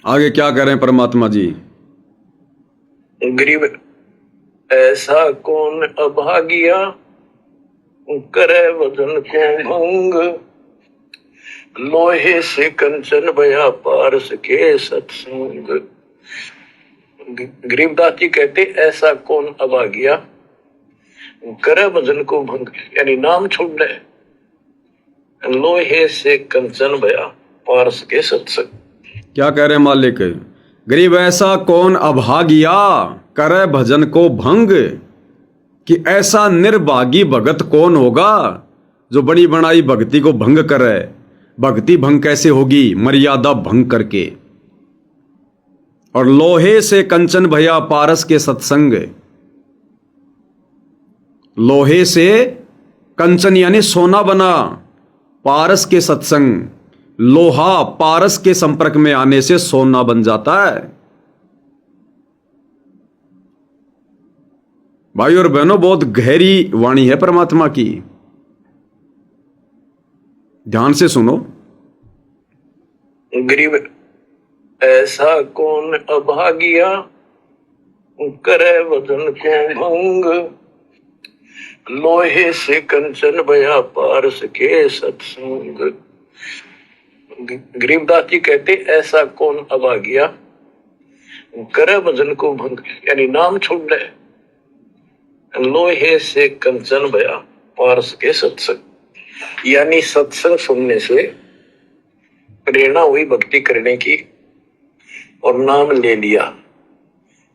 आगे क्या करें परमात्मा जी? गरीब ऐसा कौन अभागिया, करे वजन को भंग, लोहे से कंचन भया पारस के सत्संग। गरीबदास जी कहते ऐसा कौन अभागिया, करे वजन को भंग, यानी नाम छोड़ दे, लोहे से कंचन भया पारस के सत्संग। क्या कह रहे मालिक? गरीब ऐसा कौन अभागिया, करे भजन को भंग, कि ऐसा निर्भागी भगत कौन होगा जो बड़ी बनाई भक्ति को भंग करे। भक्ति भंग कैसे होगी? मर्यादा भंग करके। और लोहे से कंचन भया पारस के सत्संग। लोहे से कंचन यानी सोना बना, पारस के सत्संग। लोहा पारस के संपर्क में आने से सोना बन जाता है। भाई और बहनों, बहुत गहरी वाणी है परमात्मा की, ध्यान से सुनो। गरीब ऐसा कौन अभागिया, करे वजन को भंग, लोहे से कंचन भया पारस के सत्संग। गरीबदास जी कहते ऐसा कौन अभागिया, करे वजन को भंग, यानी नाम छोड़ दे, लोहे से कंचन भया पारस के सत्संग। यानी सत्संग सुनने से प्रेरणा हुई भक्ति करने की और नाम ले लिया।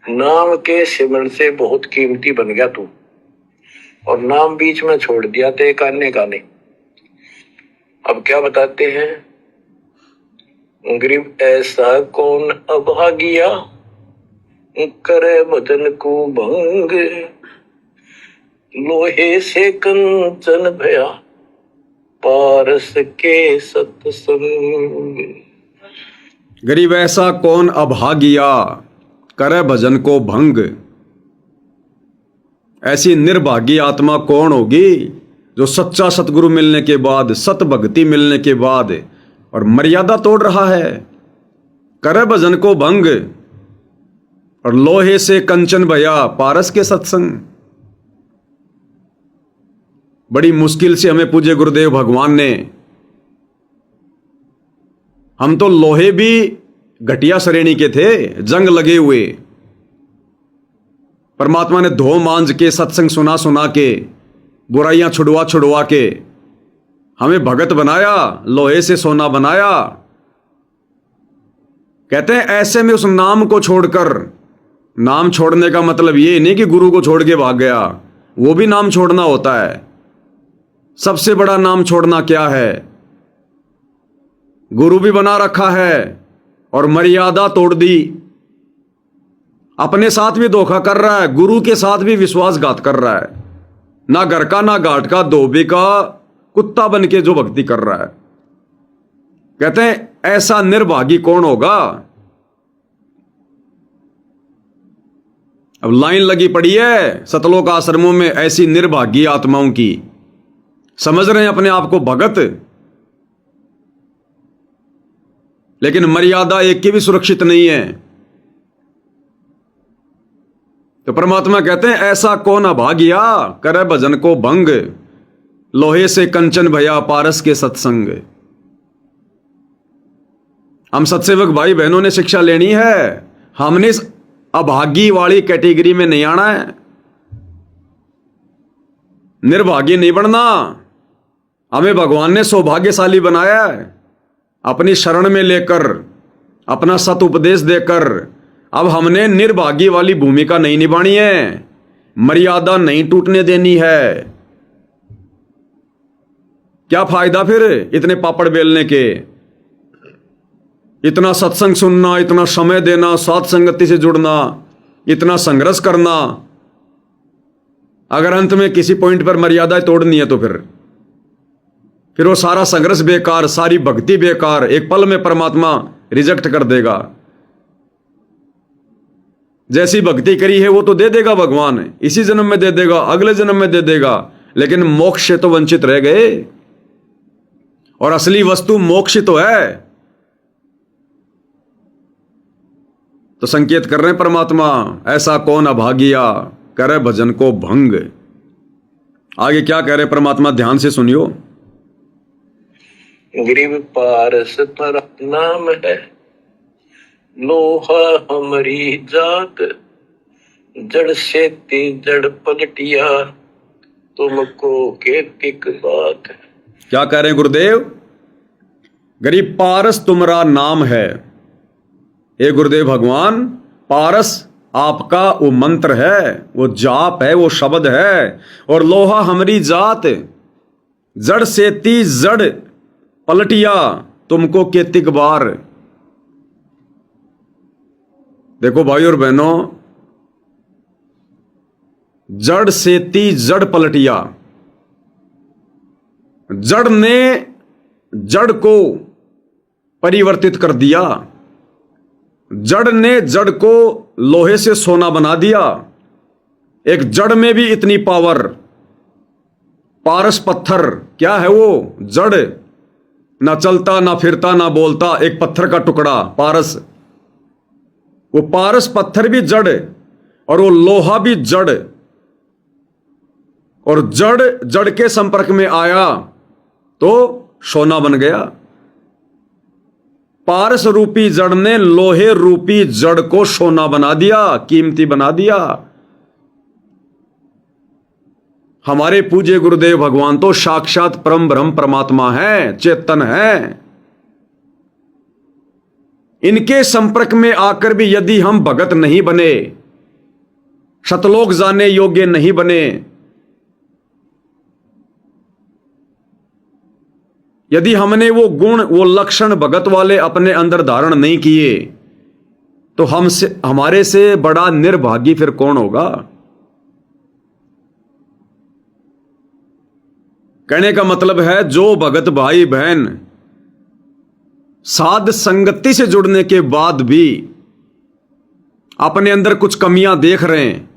नाम के सिमरण से बहुत कीमती बन गया तू, और नाम बीच में छोड़ दिया तो एक आने का नहीं। अब क्या बताते हैं? गरीब ऐसा कौन अभागिया, करे वजन को भंग, लोहे से कंचन भया पारस के सत्संग। गरीब ऐसा कौन अभागिया, करे भजन को भंग। ऐसी निर्भागी आत्मा कौन होगी जो सच्चा सतगुरु मिलने के बाद, सत भक्ति मिलने के बाद और मर्यादा तोड़ रहा है। करे भजन को भंग और लोहे से कंचन भया पारस के सत्संग। बड़ी मुश्किल से हमें पूज्य गुरुदेव भगवान ने, हम तो लोहे भी घटिया श्रेणी के थे, जंग लगे हुए, परमात्मा ने धो मांझ के सत्संग सुना सुना के, बुराइयां छुड़वा छुड़वा के हमें भगत बनाया, लोहे से सोना बनाया। कहते हैं ऐसे में उस नाम को छोड़कर, नाम छोड़ने का मतलब ये नहीं कि गुरु को छोड़ के भाग गया, वो भी नाम छोड़ना होता है। सबसे बड़ा नाम छोड़ना क्या है? गुरु भी बना रखा है और मर्यादा तोड़ दी। अपने साथ भी धोखा कर रहा है, गुरु के साथ भी विश्वासघात कर रहा है। ना घर का ना घाट का, धोबी का कुत्ता बन के जो भक्ति कर रहा है। कहते हैं ऐसा निर्भागी कौन होगा। अब लाइन लगी पड़ी है सतलोक आश्रमों में ऐसी निर्भागी आत्माओं की। समझ रहे हैं अपने आप को भगत, लेकिन मर्यादा एक की भी सुरक्षित नहीं है। तो परमात्मा कहते हैं ऐसा कौन अभागिया, करे भजन को भंग, लोहे से कंचन भया पारस के सत्संग। हम सत्सेवक भाई बहनों ने शिक्षा लेनी है। हमने इस अभागी वाली कैटेगरी में नहीं आना है, निर्भागी नहीं बनना। हमें भगवान ने सौभाग्यशाली बनाया है, अपनी शरण में लेकर, अपना सत उपदेश देकर। अब हमने निर्भागी वाली भूमिका नहीं निभानी है, मर्यादा नहीं टूटने देनी है। क्या फायदा फिर इतने पापड़ बेलने के, इतना सत्संग सुनना, इतना समय देना, साथ संगति से जुड़ना, इतना संघर्ष करना, अगर अंत में किसी पॉइंट पर मर्यादा तोड़नी है तो फिर वो सारा संघर्ष बेकार, सारी भक्ति बेकार, एक पल में परमात्मा रिजेक्ट कर देगा। जैसी भक्ति करी है वो तो दे देगा भगवान, इसी जन्म में दे देगा, अगले जन्म में दे देगा, लेकिन मोक्ष से तो वंचित रह गए। और असली वस्तु मोक्ष तो है। तो संकेत कर रहे हैं परमात्मा, ऐसा कौन अभागिया करे भजन को भंग। आगे क्या कह रहे हैं परमात्मा, ध्यान से सुनियो। गिरिव पारस पर नाम है, लोहा हमारी जात, जड़ से जड़ पलटिया, तुमको केतिक बात। क्या कह रहे हैं गुरुदेव, गरीब पारस तुम्हारा नाम है। हे गुरुदेव भगवान, पारस आपका वो मंत्र है, वो जाप है, वो शब्द है। और लोहा हमारी जात, जड़ सेती जड़ पलटिया, तुमको केतिक बार। देखो भाई और बहनों, जड़ सेती जड़ पलटिया, जड़ ने जड़ को परिवर्तित कर दिया, जड़ ने जड़ को लोहे से सोना बना दिया। एक जड़ में भी इतनी पावर। पारस पत्थर क्या है, वो जड़, ना चलता ना फिरता ना बोलता, एक पत्थर का टुकड़ा पारस। वो पारस पत्थर भी जड़ और वो लोहा भी जड़, और जड़ जड़ के संपर्क में आया तो सोना बन गया। पारस रूपी जड़ ने लोहे रूपी जड़ को सोना बना दिया, कीमती बना दिया। हमारे पूज्य गुरुदेव भगवान तो साक्षात परम ब्रह्म परमात्मा है, चेतन है। इनके संपर्क में आकर भी यदि हम भगत नहीं बने, शतलोक जाने योग्य नहीं बने, यदि हमने वो गुण वो लक्षण भगत वाले अपने अंदर धारण नहीं किए, तो हमसे हमारे से बड़ा निर्भागी फिर कौन होगा। कहने का मतलब है, जो भगत भाई बहन साध संगति से जुड़ने के बाद भी अपने अंदर कुछ कमियां देख रहे हैं,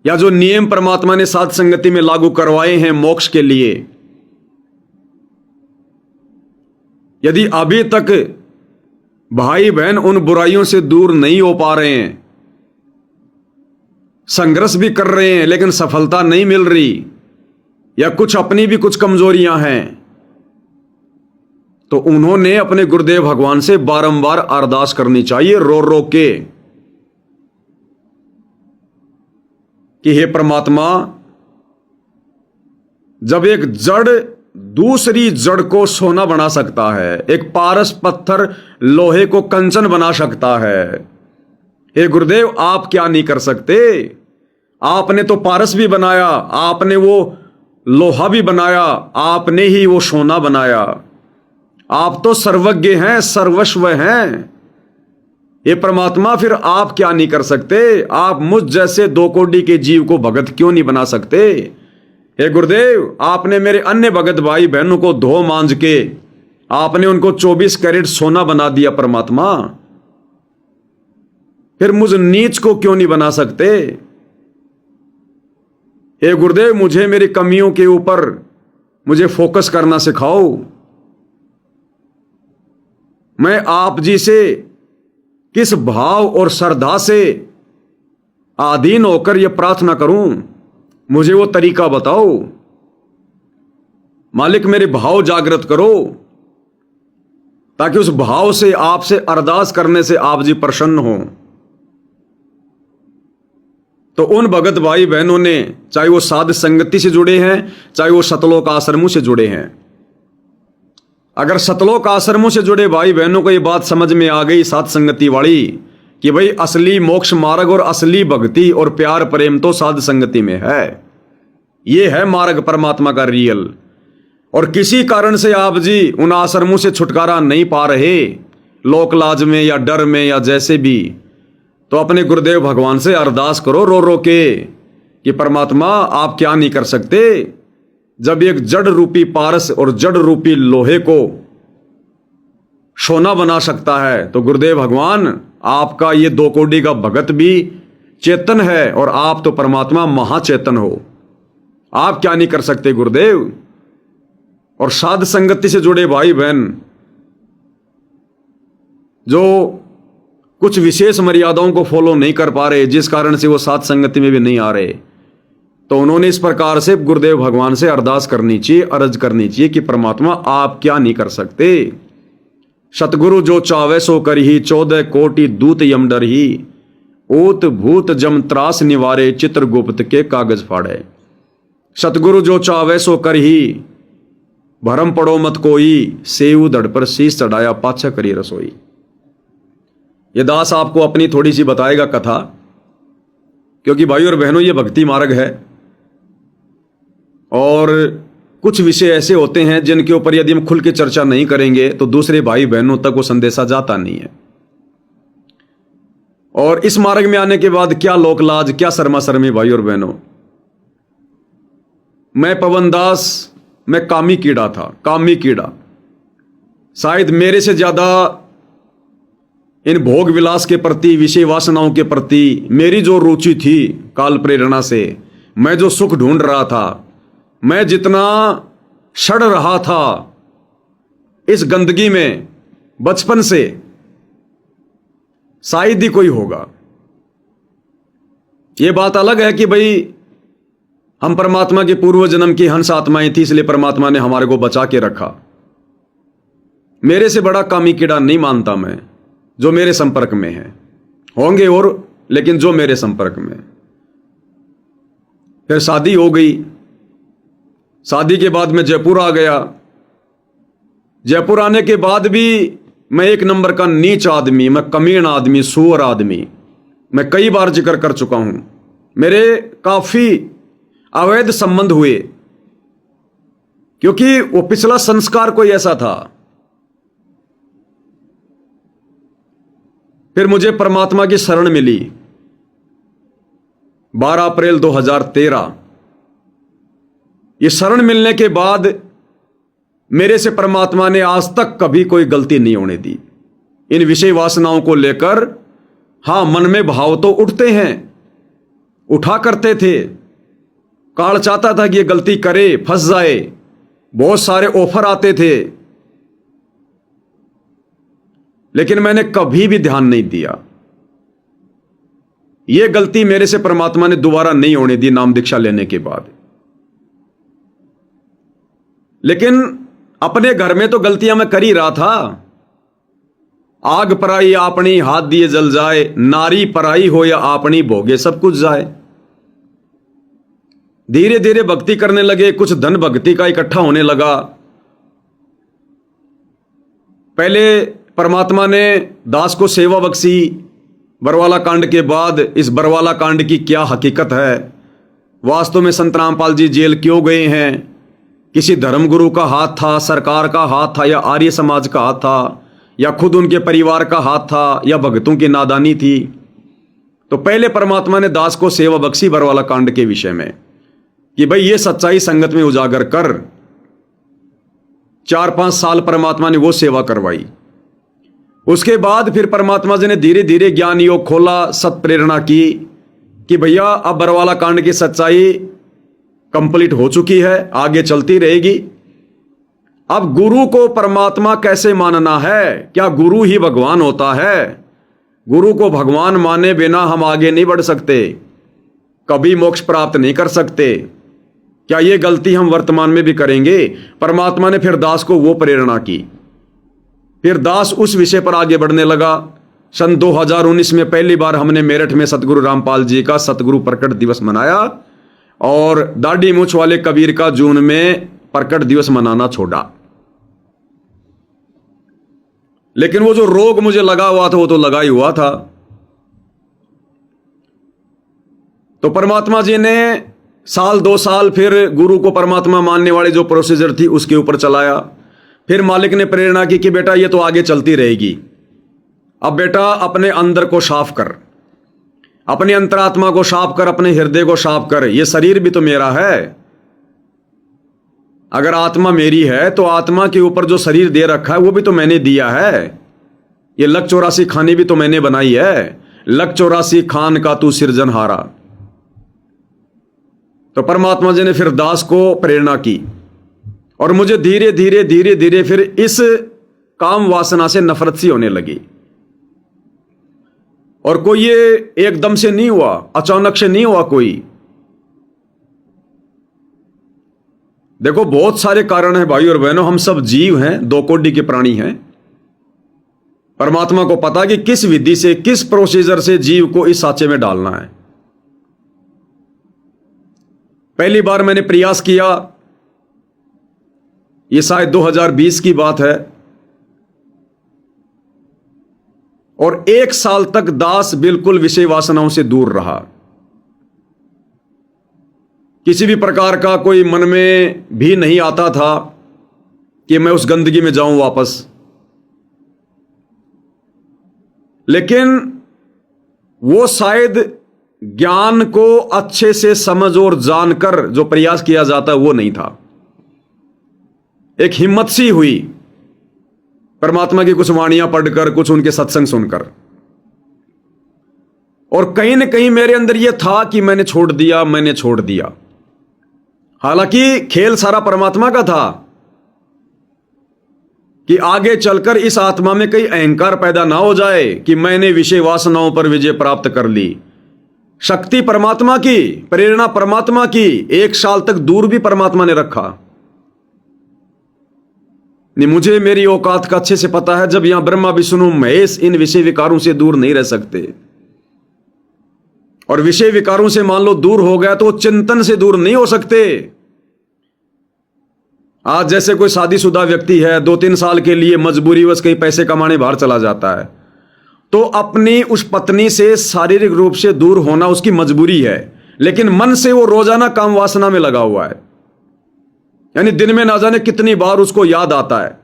या जो नियम परमात्मा ने साध संगति में लागू करवाए हैं मोक्ष के लिए, यदि अभी तक भाई बहन उन बुराइयों से दूर नहीं हो पा रहे हैं, संघर्ष भी कर रहे हैं लेकिन सफलता नहीं मिल रही, या कुछ अपनी भी कुछ कमजोरियां हैं, तो उन्होंने अपने गुरुदेव भगवान से बारंबार अरदास करनी चाहिए, रो रो के, कि हे परमात्मा, जब एक जड़ दूसरी जड़ को सोना बना सकता है, एक पारस पत्थर लोहे को कंचन बना सकता है, हे गुरुदेव आप क्या नहीं कर सकते। आपने तो पारस भी बनाया, आपने वो लोहा भी बनाया, आपने ही वो सोना बनाया। आप तो सर्वज्ञ हैं, सर्वस्व हैं। हे परमात्मा, फिर आप क्या नहीं कर सकते। आप मुझ जैसे 2 कोटि के जीव को भगत क्यों नहीं बना सकते। हे गुरुदेव, आपने मेरे अन्य भगत भाई बहनों को धो मांझ के आपने उनको 24 कैरेट सोना बना दिया परमात्मा, फिर मुझ नीच को क्यों नहीं बना सकते। हे गुरुदेव, मुझे मेरी कमियों के ऊपर मुझे फोकस करना सिखाओ। मैं आप जी से किस भाव और श्रद्धा से आधीन होकर यह प्रार्थना करूं, मुझे वो तरीका बताओ। मालिक, मेरे भाव जागृत करो, ताकि उस भाव से आपसे अरदास करने से आप जी प्रसन्न हो। तो उन भगत भाई बहनों ने, चाहे वो साध संगति से जुड़े हैं, चाहे वो सतलोक आश्रमों से जुड़े हैं, अगर सतलोक आश्रमों से जुड़े भाई बहनों को ये बात समझ में आ गई साध संगति वाली, कि भाई असली मोक्ष मार्ग और असली भक्ति और प्यार प्रेम तो साध संगति में है, ये है मार्ग परमात्मा का रियल। और किसी कारण से आप जी उन आश्रमों से छुटकारा नहीं पा रहे, लोक लाज में या डर में या जैसे भी, तो अपने गुरुदेव भगवान से अरदास करो रो रो के, कि परमात्मा आप क्या नहीं कर सकते। जब एक जड़ रूपी पारस और जड़ रूपी लोहे को सोना बना सकता है, तो गुरुदेव भगवान आपका ये 2 कोटि का भगत भी चेतन है, और आप तो परमात्मा महाचेतन हो, आप क्या नहीं कर सकते गुरुदेव। और साध संगति से जुड़े भाई बहन जो कुछ विशेष मर्यादाओं को फॉलो नहीं कर पा रहे, जिस कारण से वो साथ संगति में भी नहीं आ रहे, तो उन्होंने इस प्रकार से गुरुदेव भगवान से अरदास करनी चाहिए, अर्ज करनी चाहिए कि परमात्मा आप क्या नहीं कर सकते। सतगुरु जो चावे सो कर ही, 14 कोटि दूत यम डर ही, ओत भूत जम त्रास निवारे, चित्रगुप्त के कागज फाड़े। सतगुरु जो चावे सो कर ही, भरम पड़ो मत कोई, सेऊ धड़ पर शीश चढ़ाया, पाछा करी रसोई। ये दास आपको अपनी थोड़ी सी बताएगा कथा, क्योंकि भाई और बहनों ये भक्ति मार्ग है और कुछ विषय ऐसे होते हैं जिनके ऊपर यदि हम खुल के चर्चा नहीं करेंगे तो दूसरे भाई बहनों तक वो संदेशा जाता नहीं है। और इस मार्ग में आने के बाद क्या लोकलाज, क्या शर्मा शर्मी भाई और बहनों। मैं पवन दास, मैं कामी कीड़ा था, कामी कीड़ा। शायद मेरे से ज्यादा इन भोग विलास के प्रति, विषय वासनाओं के प्रति मेरी जो रुचि थी काल प्रेरणा से, मैं जो सुख ढूंढ रहा था, मैं जितना सड़ रहा था इस गंदगी में बचपन से, शायद ही कोई होगा। यह बात अलग है कि भाई हम परमात्मा के पूर्व जन्म की हंस आत्माएं थी, इसलिए परमात्मा ने हमारे को बचा के रखा। मेरे से बड़ा कामी कीड़ा नहीं मानता मैं, जो मेरे संपर्क में है। होंगे और, लेकिन जो मेरे संपर्क में। फिर शादी हो गई। शादी के बाद मैं जयपुर आ गया। जयपुर आने के बाद भी मैं एक नंबर का नीच आदमी, मैं कमीन आदमी, सुअर आदमी, मैं कई बार जिक्र कर चुका हूं। मेरे काफी अवैध संबंध हुए, क्योंकि वो पिछला संस्कार कोई ऐसा था। फिर मुझे परमात्मा की शरण मिली 12 अप्रैल 2013। ये शरण मिलने के बाद मेरे से परमात्मा ने आज तक कभी कोई गलती नहीं होने दी। इन विषय वासनाओं को लेकर हां, मन में भाव तो उठते हैं, उठा करते थे। काल चाहता था कि ये गलती करे, फंस जाए, बहुत सारे ऑफर आते थे, लेकिन मैंने कभी भी ध्यान नहीं दिया। यह गलती मेरे से परमात्मा ने दोबारा नहीं होने दी नाम दीक्षा लेने के बाद। लेकिन अपने घर में तो गलतियां मैं कर ही रहा था। आग पराई आपनी, हाथ दिए जल जाए, नारी पराई हो या आपनी, भोगे सब कुछ जाए। धीरे धीरे भक्ति करने लगे, कुछ धन भक्ति का इकट्ठा होने लगा। पहले परमात्मा ने दास को सेवा बख्शी बरवाला कांड के बाद। इस बरवाला कांड की क्या हकीकत है, वास्तव में संत रामपाल जी जेल क्यों गए हैं, किसी धर्मगुरु का हाथ था, सरकार का हाथ था, या आर्य समाज का हाथ था, या खुद उनके परिवार का हाथ था, या भक्तों की नादानी थी। तो पहले परमात्मा ने दास को सेवा बख्शी बरवाला कांड के विषय में कि भाई ये सच्चाई संगत में उजागर कर। 4-5 साल परमात्मा ने वो सेवा करवाई। उसके बाद फिर परमात्मा जी ने धीरे धीरे ज्ञान योग खोला, सत प्रेरणा की कि भैया अब बरवाला कांड की सच्चाई कंप्लीट हो चुकी है, आगे चलती रहेगी। अब गुरु को परमात्मा कैसे मानना है, क्या गुरु ही भगवान होता है? गुरु को भगवान माने बिना हम आगे नहीं बढ़ सकते, कभी मोक्ष प्राप्त नहीं कर सकते। क्या ये गलती हम वर्तमान में भी करेंगे? परमात्मा ने फिर दास को वो प्रेरणा की। फिर दास उस विषय पर आगे बढ़ने लगा। सन 2019 में पहली बार हमने मेरठ में सतगुरु रामपाल जी का सतगुरु प्रकट दिवस मनाया, और दाढ़ी मूछ वाले कबीर का जून में प्रकट दिवस मनाना छोड़ा। लेकिन वो जो रोग मुझे लगा हुआ था वो तो लगा ही हुआ था। तो परमात्मा जी ने 1-2 साल फिर गुरु को परमात्मा मानने वाले जो प्रोसीजर थी उसके ऊपर चलाया। फिर मालिक ने प्रेरणा की कि बेटा ये तो आगे चलती रहेगी, अब बेटा अपने अंदर को साफ कर, अपनी अंतरात्मा को साफ कर, अपने हृदय को साफ कर। ये शरीर भी तो मेरा है। अगर आत्मा मेरी है तो आत्मा के ऊपर जो शरीर दे रखा है वो भी तो मैंने दिया है। ये लक 84 खानी भी तो मैंने बनाई है। लक 84 खान का तू सिरजनहारा। तो परमात्मा जी ने फिर दास को प्रेरणा की, और मुझे धीरे धीरे धीरे धीरे फिर इस काम वासना से नफरत सी होने लगी। और कोई ये एकदम से नहीं हुआ, अचानक से नहीं हुआ कोई। देखो बहुत सारे कारण हैं भाई और बहनों, हम सब जीव हैं, दो कोटि के प्राणी हैं। परमात्मा को पता कि किस विधि से, किस प्रोसीजर से जीव को इस साँचे में डालना है। पहली बार मैंने प्रयास किया, ये शायद 2020 की बात है, और 1 साल तक दास बिल्कुल विषय वासनाओं से दूर रहा। किसी भी प्रकार का कोई मन में भी नहीं आता था कि मैं उस गंदगी में जाऊं वापस। लेकिन वो शायद ज्ञान को अच्छे से समझ और जानकर जो प्रयास किया जाता है वो नहीं था। एक हिम्मत सी हुई परमात्मा की कुछ वाणियां पढ़कर, कुछ उनके सत्संग सुनकर, और कहीं ना कहीं मेरे अंदर यह था कि मैंने छोड़ दिया। हालांकि खेल सारा परमात्मा का था कि आगे चलकर इस आत्मा में कहीं अहंकार पैदा ना हो जाए कि मैंने विषय वासनाओं पर विजय प्राप्त कर ली। शक्ति परमात्मा की, प्रेरणा परमात्मा की, 1 साल तक दूर भी परमात्मा ने रखा। नहीं, मुझे मेरी औकात का अच्छे से पता है। जब यहां ब्रह्मा विष्णु महेश इन विषय विकारों से दूर नहीं रह सकते, और विषय विकारों से मान लो दूर हो गया तो चिंतन से दूर नहीं हो सकते। आज जैसे कोई शादीशुदा व्यक्ति है, 2-3 साल के लिए मजबूरीवश कहीं पैसे कमाने बाहर चला जाता है, तो अपनी उस पत्नी से शारीरिक रूप से दूर होना उसकी मजबूरी है, लेकिन मन से वो रोजाना काम वासना में लगा हुआ है। यानी दिन में ना जाने कितनी बार उसको याद आता है।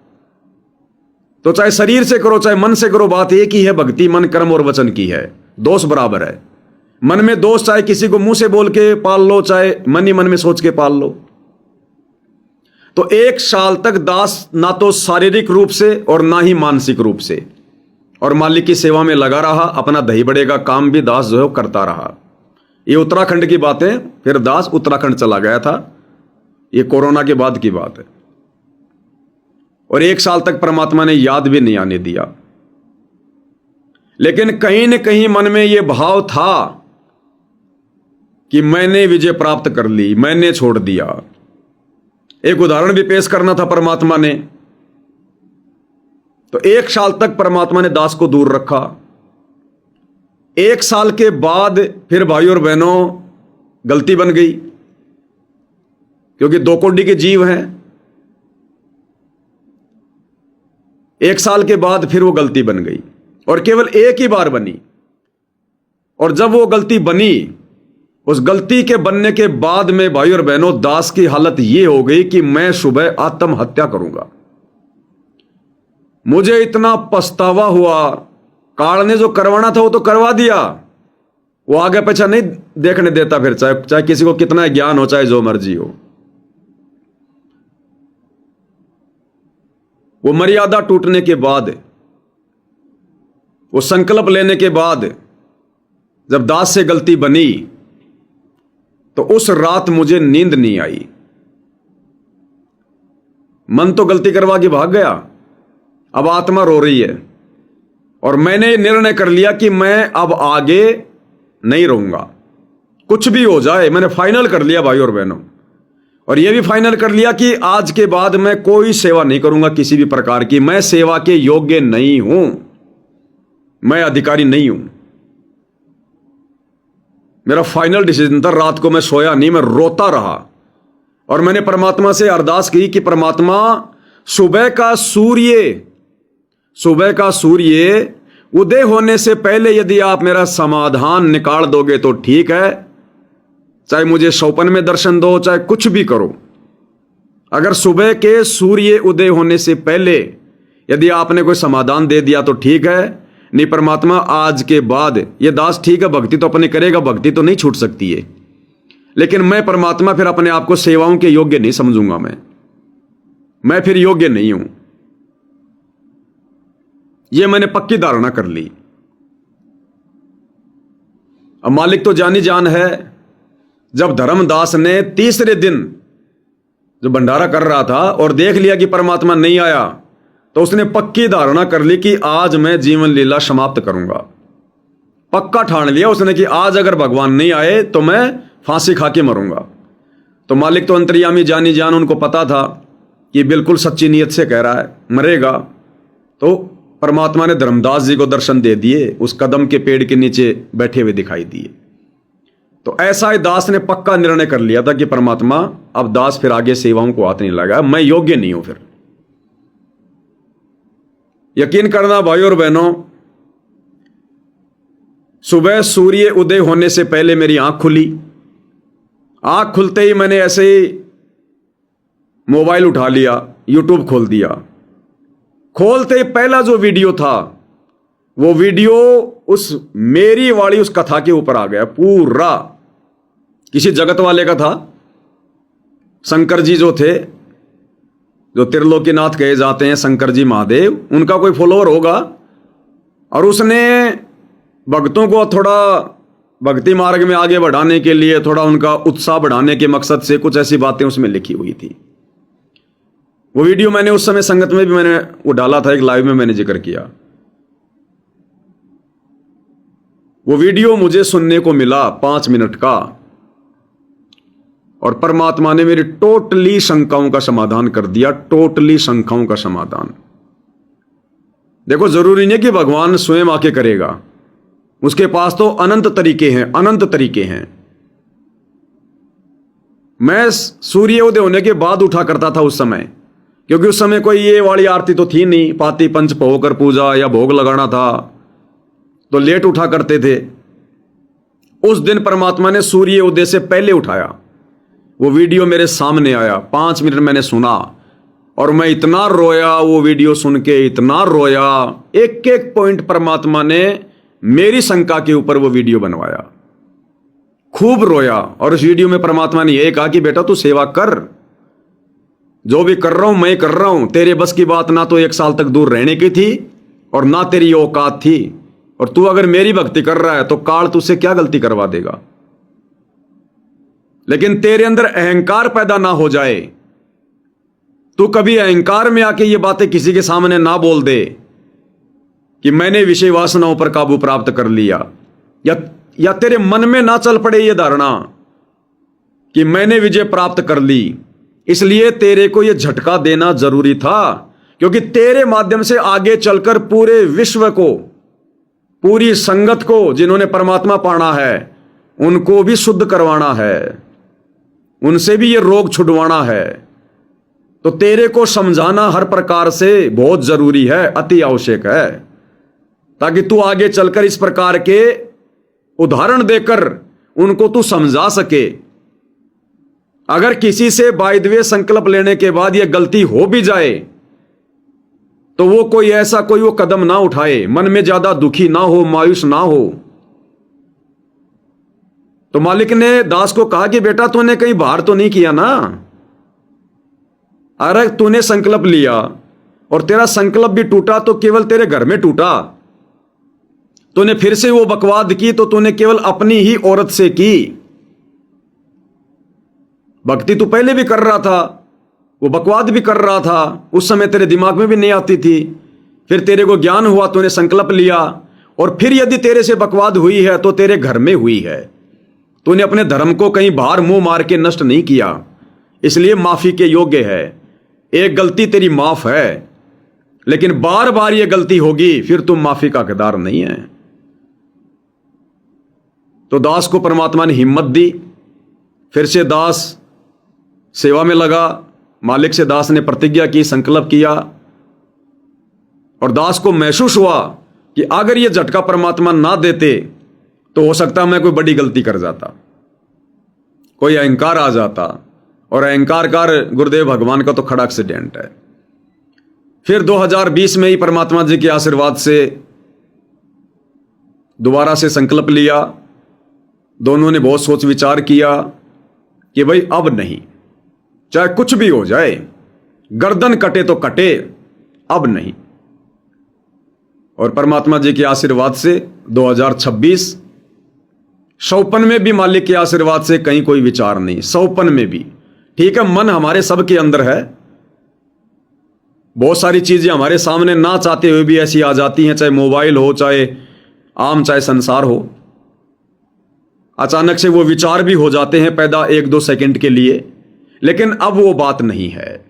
तो चाहे शरीर से करो चाहे मन से करो, बात एक ही है, भक्ति मन कर्म और वचन की है, दोष बराबर है। मन में दोष चाहे किसी को मुंह से बोल के पाल लो, चाहे मन ही मन में सोच के पाल लो। तो 1 साल तक दास ना तो शारीरिक रूप से और ना ही मानसिक रूप से, और मालिक की सेवा में लगा रहा। अपना दही बड़े का काम भी दास जो है करता रहा। ये उत्तराखंड की बातें, फिर दास उत्तराखंड चला गया था, ये कोरोना के बाद की बात है। और 1 साल तक परमात्मा ने याद भी नहीं आने दिया। लेकिन कहीं न कहीं मन में यह भाव था कि मैंने विजय प्राप्त कर ली, मैंने छोड़ दिया। एक उदाहरण भी पेश करना था परमात्मा ने। तो 1 साल तक परमात्मा ने दास को दूर रखा। 1 साल के बाद फिर भाई और बहनों गलती बन गई, क्योंकि 2 कोटि के जीव हैं। 1 साल के बाद फिर वो गलती बन गई, और केवल एक ही बार बनी। और जब वो गलती बनी, उस गलती के बनने के बाद में भाई और बहनों दास की हालत ये हो गई कि मैं सुबह आत्महत्या करूंगा। मुझे इतना पछतावा हुआ। काल ने जो करवाना था वो तो करवा दिया, वो आगे पीछे नहीं देखने देता। फिर चाहे किसी को कितना ज्ञान हो, चाहे जो मर्जी हो। वो मर्यादा टूटने के बाद, वो संकल्प लेने के बाद जब दास से गलती बनी, तो उस रात मुझे नींद नहीं आई। मन तो गलती करवा के भाग गया, अब आत्मा रो रही है, और मैंने निर्णय कर लिया कि मैं अब आगे नहीं रहूंगा, कुछ भी हो जाए। मैंने फाइनल कर लिया भाई और बहनों, और यह भी फाइनल कर लिया कि आज के बाद मैं कोई सेवा नहीं करूंगा किसी भी प्रकार की। मैं सेवा के योग्य नहीं हूं, मैं अधिकारी नहीं हूं। मेरा फाइनल डिसीजन था। रात को मैं सोया नहीं, मैं रोता रहा, और मैंने परमात्मा से अरदास की कि परमात्मा, सुबह का सूर्य उदय होने से पहले यदि आप मेरा समाधान निकाल दोगे तो ठीक है, चाहे मुझे स्वप्न में दर्शन दो, चाहे कुछ भी करो। अगर सुबह के सूर्य उदय होने से पहले यदि आपने कोई समाधान दे दिया तो ठीक है, नहीं परमात्मा आज के बाद ये दास ठीक है, भक्ति तो अपने करेगा, भक्ति तो नहीं छूट सकती है, लेकिन मैं परमात्मा फिर अपने आप को सेवाओं के योग्य नहीं समझूंगा। मैं फिर योग्य नहीं हूं। ये मैंने पक्की धारणा कर ली। अब मालिक तो जानी जान है। जब धर्मदास ने तीसरे दिन जो भंडारा कर रहा था और देख लिया कि परमात्मा नहीं आया, तो उसने पक्की धारणा कर ली कि आज मैं जीवन लीला समाप्त करूंगा। पक्का ठान लिया उसने कि आज अगर भगवान नहीं आए तो मैं फांसी खा के मरूंगा। तो मालिक तो अंतर्यामी जानी जान, उनको पता था कि बिल्कुल सच्ची नीयत से कह रहा है, मरेगा। तो परमात्मा ने धर्मदास जी को दर्शन दे दिए, उस कदम के पेड़ के नीचे बैठे हुए दिखाई दिए। तो ऐसा ही दास ने पक्का निर्णय कर लिया था कि परमात्मा अब दास फिर आगे सेवाओं को हाथ नहीं लगा, मैं योग्य नहीं हूं। फिर यकीन करना भाइयों और बहनों, सुबह सूर्य उदय होने से पहले मेरी आंख खुली। आंख खुलते ही मैंने ऐसे ही मोबाइल उठा लिया, यूट्यूब खोल दिया। खोलते ही पहला जो वीडियो था वो वीडियो उस मेरी वाली उस कथा के ऊपर आ गया। पूरा किसी जगत वाले का था। शंकर जी जो थे, जो त्रिलोकीनाथ कहे जाते हैं, शंकर जी महादेव, उनका कोई फॉलोअर होगा और उसने भक्तों को थोड़ा भक्ति मार्ग में आगे बढ़ाने के लिए, थोड़ा उनका उत्साह बढ़ाने के मकसद से कुछ ऐसी बातें उसमें लिखी हुई थी। वो वीडियो मैंने उस समय संगत में भी मैंने वो डाला था, एक लाइव में मैंने जिक्र किया। वो वीडियो मुझे सुनने को मिला 5 मिनट का, और परमात्मा ने मेरी टोटली शंकाओं का समाधान कर दिया। टोटली शंकाओं का समाधान। देखो, जरूरी नहीं कि भगवान स्वयं आके करेगा, उसके पास तो अनंत तरीके हैं, अनंत तरीके हैं। मैं सूर्योदय होने के बाद उठा करता था उस समय, क्योंकि उस समय कोई ये वाली आरती तो थी नहीं, पाती पंच पोकर पूजा या भोग लगाना था, तो लेट उठा करते थे। उस दिन परमात्मा ने सूर्योदय से पहले उठाया। वो वीडियो मेरे सामने आया, 5 मिनट मैंने सुना और मैं इतना रोया वो वीडियो सुन के, इतना रोया। एक एक पॉइंट परमात्मा ने मेरी शंका के ऊपर वो वीडियो बनवाया। खूब रोया। और उस वीडियो में परमात्मा ने यह कहा कि बेटा तू सेवा कर, जो भी कर रहा हूं मैं कर रहा हूं। तेरे बस की बात ना तो 1 साल तक दूर रहने की थी और ना तेरी औकात थी, और तू अगर मेरी भक्ति कर रहा है तो काल तुझसे क्या गलती करवा देगा। लेकिन तेरे अंदर अहंकार पैदा ना हो जाए, तू कभी अहंकार में आके ये बातें किसी के सामने ना बोल दे कि मैंने विषय वासनाओं पर काबू प्राप्त कर लिया, या तेरे मन में ना चल पड़े ये धारणा कि मैंने विजय प्राप्त कर ली। इसलिए तेरे को यह झटका देना जरूरी था, क्योंकि तेरे माध्यम से आगे चलकर पूरे विश्व को, पूरी संगत को, जिन्होंने परमात्मा पाना है, उनको भी शुद्ध करवाना है, उनसे भी ये रोग छुड़वाना है। तो तेरे को समझाना हर प्रकार से बहुत जरूरी है, अति आवश्यक है, ताकि तू आगे चलकर इस प्रकार के उदाहरण देकर उनको तू समझा सके। अगर किसी से बाय द वे संकल्प लेने के बाद यह गलती हो भी जाए तो वो कोई ऐसा कोई वो कदम ना उठाए, मन में ज्यादा दुखी ना हो, मायूस ना हो। तो मालिक ने दास को कहा कि बेटा तूने कहीं बाहर तो नहीं किया ना, अरे तूने संकल्प लिया और तेरा संकल्प भी टूटा तो केवल तेरे घर में टूटा। तूने फिर से वो बकवाद की तो तूने केवल अपनी ही औरत से की। भक्ति तू पहले भी कर रहा था, वो बकवाद भी कर रहा था, उस समय तेरे दिमाग में भी नहीं आती थी। फिर तेरे को ज्ञान हुआ, तूने संकल्प लिया, और फिर यदि तेरे से बकवाद हुई है तो तेरे घर में हुई है। तूने अपने धर्म को कहीं बाहर मुंह मार के नष्ट नहीं किया, इसलिए माफी के योग्य है। एक गलती तेरी माफ है, लेकिन बार बार ये गलती होगी फिर तुम माफी का हकदार नहीं है। तो दास को परमात्मा ने हिम्मत दी। फिर से दास सेवा में लगा। मालिक से दास ने प्रतिज्ञा की, संकल्प किया, और दास को महसूस हुआ कि अगर यह झटका परमात्मा ना देते तो हो सकता मैं कोई बड़ी गलती कर जाता, कोई अहंकार आ जाता, और अहंकार गुरुदेव भगवान का तो खड़ा एक्सीडेंट है। फिर 2020 में ही परमात्मा जी के आशीर्वाद से दोबारा से संकल्प लिया। दोनों ने बहुत सोच विचार किया कि भाई अब नहीं, चाहे कुछ भी हो जाए, गर्दन कटे तो कटे, अब नहीं। और परमात्मा जी के आशीर्वाद से 2026 सौपन में भी मालिक के आशीर्वाद से कहीं कोई विचार नहीं, सौपन में भी। ठीक है, मन हमारे सबके अंदर है, बहुत सारी चीजें हमारे सामने ना चाहते हुए भी ऐसी आ जाती हैं, चाहे मोबाइल हो, चाहे आम चाहे संसार हो, अचानक से वो विचार भी हो जाते हैं पैदा 1-2 सेकंड के लिए, लेकिन अब वो बात नहीं है।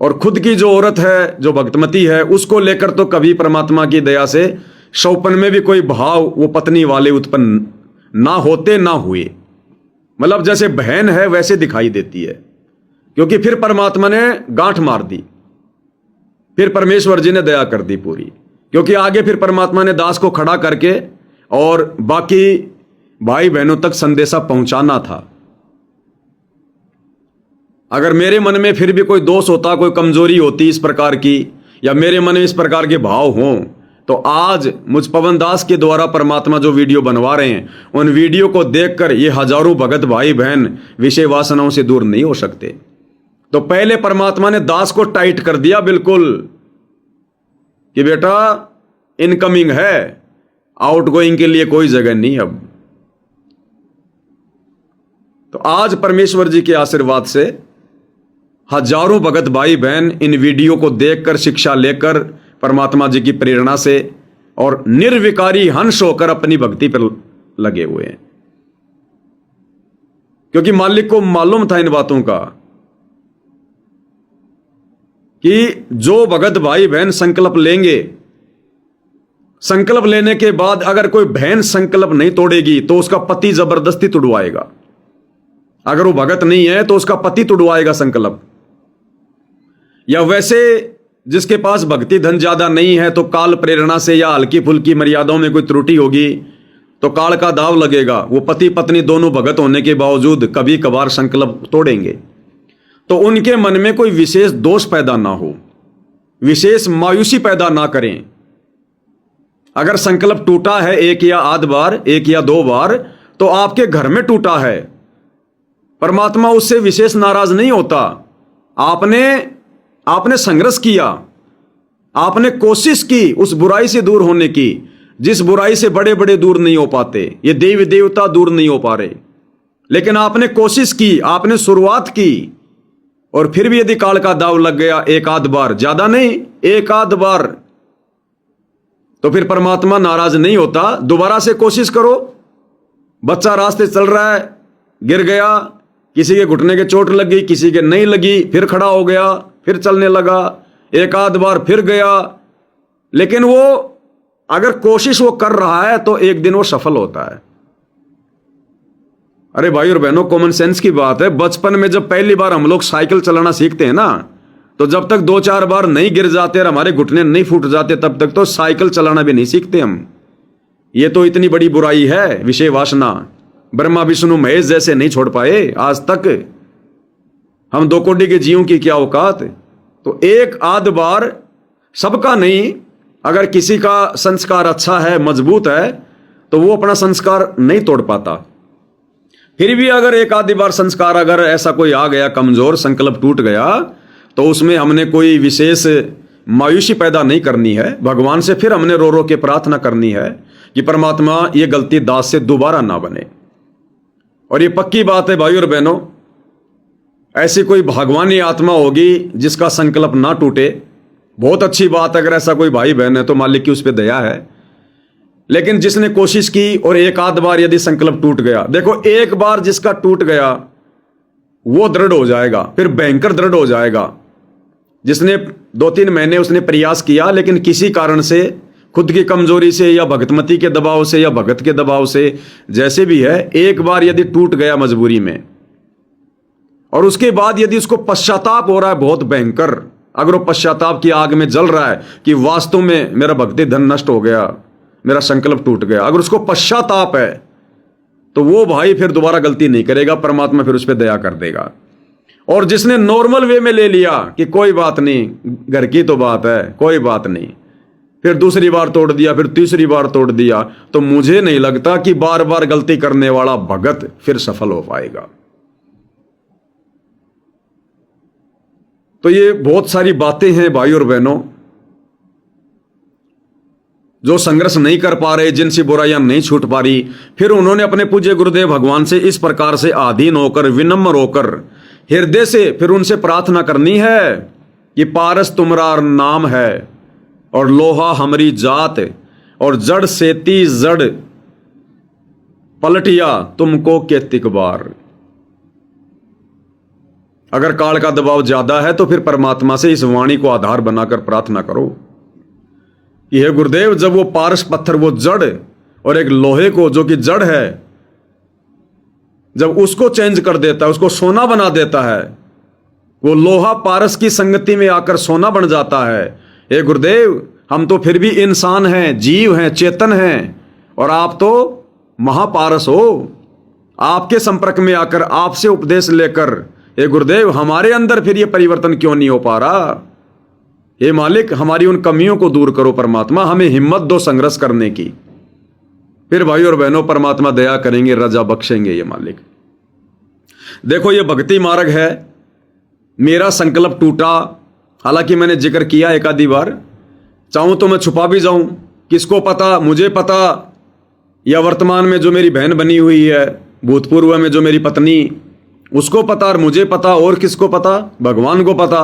और खुद की जो औरत है, जो भक्तमती है, उसको लेकर तो कभी परमात्मा की दया से शौपन में भी कोई भाव वो पत्नी वाले उत्पन्न ना होते ना हुए। मतलब जैसे बहन है वैसे दिखाई देती है, क्योंकि फिर परमात्मा ने गांठ मार दी, फिर परमेश्वर जी ने दया कर दी पूरी, क्योंकि आगे फिर परमात्मा ने दास को खड़ा करके और बाकी भाई बहनों तक संदेशा पहुंचाना था। अगर मेरे मन में फिर भी कोई दोष होता, कोई कमजोरी होती इस प्रकार की, या मेरे मन में इस प्रकार के भाव हों, तो आज मुझ पवन दास के द्वारा परमात्मा जो वीडियो बनवा रहे हैं, उन वीडियो को देखकर ये हजारों भगत भाई बहन विषय वासनाओं से दूर नहीं हो सकते। तो पहले परमात्मा ने दास को टाइट कर दिया बिल्कुल कि बेटा इनकमिंग है, आउटगोइंग के लिए कोई जगह नहीं अब। तो आज परमेश्वर जी के आशीर्वाद से हजारों भगत भाई बहन इन वीडियो को देखकर शिक्षा लेकर परमात्मा जी की प्रेरणा से और निर्विकारी हंस होकर अपनी भक्ति पर लगे हुए हैं, क्योंकि मालिक को मालूम था इन बातों का कि जो भगत भाई बहन संकल्प लेंगे, संकल्प लेने के बाद अगर कोई बहन संकल्प नहीं तोड़ेगी तो उसका पति जबरदस्ती तुड़वाएगा। अगर वो भगत नहीं है तो उसका पति तुड़वाएगा संकल्प। या वैसे जिसके पास भक्ति धन ज्यादा नहीं है तो काल प्रेरणा से या हल्की फुल्की मर्यादाओं में कोई त्रुटि होगी तो काल का दाव लगेगा। वो पति पत्नी दोनों भगत होने के बावजूद कभी कभार संकल्प तोड़ेंगे। तो उनके मन में कोई विशेष दोष पैदा ना हो, विशेष मायूसी पैदा ना करें। अगर संकल्प टूटा है 1 या आध बार, 1 या 2 बार, तो आपके घर में टूटा है, परमात्मा उससे विशेष नाराज नहीं होता। आपने संघर्ष किया, आपने कोशिश की उस बुराई से दूर होने की, जिस बुराई से बड़े बड़े दूर नहीं हो पाते, ये देवी देवता दूर नहीं हो पा रहे, लेकिन आपने कोशिश की, आपने शुरुआत की, और फिर भी यदि काल का दाव लग गया 1 आध बार, ज्यादा नहीं 1 आध बार, तो फिर परमात्मा नाराज नहीं होता। दोबारा से कोशिश करो। बच्चा रास्ते चल रहा है, गिर गया, किसी के घुटने के चोट लग गई, किसी के नहीं लगी, फिर खड़ा हो गया, फिर चलने लगा, 1 आध बार फिर गया, लेकिन वो अगर कोशिश वो कर रहा है तो एक दिन वो सफल होता है। अरे भाई और बहनों, कॉमन सेंस की बात है। बचपन में जब पहली बार हम लोग साइकिल चलाना सीखते हैं ना, तो जब तक 2-4 बार नहीं गिर जाते और हमारे घुटने नहीं फूट जाते, तब तक तो साइकिल चलाना भी नहीं सीखते हम। ये तो इतनी बड़ी बुराई है विषय वासना। ब्रह्मा विष्णु महेश जैसे नहीं छोड़ पाए आज तक। हम 2 कोटि के जीवों की क्या औकात। तो 1 आध बार, सबका नहीं, अगर किसी का संस्कार अच्छा है, मजबूत है, तो वो अपना संस्कार नहीं तोड़ पाता। फिर भी अगर 1 आधी बार संस्कार अगर ऐसा कोई आ गया कमजोर, संकल्प टूट गया, तो उसमें हमने कोई विशेष मायूसी पैदा नहीं करनी है। भगवान से फिर हमने रो रो के प्रार्थना करनी है कि परमात्मा ये गलती दास से दोबारा ना बने। और ये पक्की बात है भाई और बहनों, ऐसी कोई भगवानी आत्मा होगी जिसका संकल्प ना टूटे। बहुत अच्छी बात, अगर ऐसा कोई भाई बहन है तो मालिक की उस पर दया है। लेकिन जिसने कोशिश की और 1 आध बार यदि संकल्प टूट गया, देखो 1 बार जिसका टूट गया वो दृढ़ हो जाएगा, फिर भयंकर दृढ़ हो जाएगा। जिसने 2-3 महीने उसने प्रयास किया, लेकिन किसी कारण से, खुद की कमजोरी से या भगतमती के दबाव से या भगत के दबाव से, जैसे भी है, 1 बार यदि टूट गया मजबूरी में, और उसके बाद यदि उसको पश्चाताप हो रहा है बहुत भयंकर, अगर वो पश्चाताप की आग में जल रहा है कि वास्तव में मेरा भक्ति धन नष्ट हो गया, मेरा संकल्प टूट गया, अगर उसको पश्चाताप है, तो वो भाई फिर दोबारा गलती नहीं करेगा, परमात्मा फिर उस पर दया कर देगा। और जिसने नॉर्मल वे में ले लिया कि कोई बात नहीं, घर की तो बात है, कोई बात नहीं, फिर दूसरी बार तोड़ दिया, फिर तीसरी बार तोड़ दिया, तो मुझे नहीं लगता कि बार बार गलती करने वाला भगत फिर सफल हो पाएगा। तो ये बहुत सारी बातें हैं भाई और बहनों, जो संघर्ष नहीं कर पा रहे, जिनसी बुराइयां नहीं छूट पा रही, फिर उन्होंने अपने पूज्य गुरुदेव भगवान से इस प्रकार से आधीन होकर, विनम्र होकर, हृदय से फिर उनसे प्रार्थना करनी है कि पारस तुमरा नाम है और लोहा हमारी जात, और जड़ सेती जड़ पलटिया तुमको के तिकबार। अगर काल का दबाव ज्यादा है तो फिर परमात्मा से इस वाणी को आधार बनाकर प्रार्थना करो कि हे गुरुदेव, जब वो पारस पत्थर, वो जड़, और एक लोहे को जो कि जड़ है, जब उसको चेंज कर देता है, उसको सोना बना देता है, वो लोहा पारस की संगति में आकर सोना बन जाता है। हे गुरुदेव, हम तो फिर भी इंसान हैं, जीव हैं, चेतन हैं, और आप तो महापारस हो। आपके संपर्क में आकर, आपसे उपदेश लेकर, हे गुरुदेव, हमारे अंदर फिर ये परिवर्तन क्यों नहीं हो पा रहा? हे मालिक, हमारी उन कमियों को दूर करो परमात्मा, हमें हिम्मत दो संघर्ष करने की। फिर भाई और बहनों, परमात्मा दया करेंगे, रजा बख्शेंगे ये मालिक। देखो, ये भक्ति मार्ग है। मेरा संकल्प टूटा, हालांकि मैंने जिक्र किया एक आधी बार, चाहूं तो मैं छुपा भी जाऊं, किसको पता, मुझे पता, या वर्तमान में जो मेरी बहन बनी हुई है, भूतपूर्व में जो मेरी पत्नी, उसको पता, और मुझे पता, और किसको पता? भगवान को पता।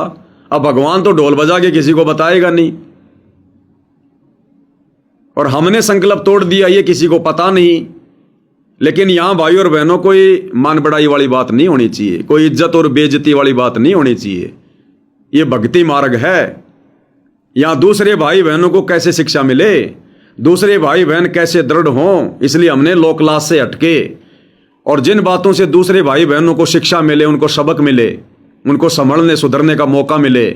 अब भगवान तो ढोल बजा के किसी को बताएगा नहीं, और हमने संकल्प तोड़ दिया, ये किसी को पता नहीं। लेकिन यहां भाई और बहनों, कोई मान बढ़ाई वाली बात नहीं होनी चाहिए, कोई इज्जत और बेइज्जती वाली बात नहीं होनी चाहिए। ये भक्ति मार्ग है। यहां दूसरे भाई बहनों को कैसे शिक्षा मिले, दूसरे भाई बहन कैसे दृढ़ हों, इसलिए हमने लोकलाज से हटके, और जिन बातों से दूसरे भाई बहनों को शिक्षा मिले, उनको सबक मिले, उनको संभलने सुधरने का मौका मिले,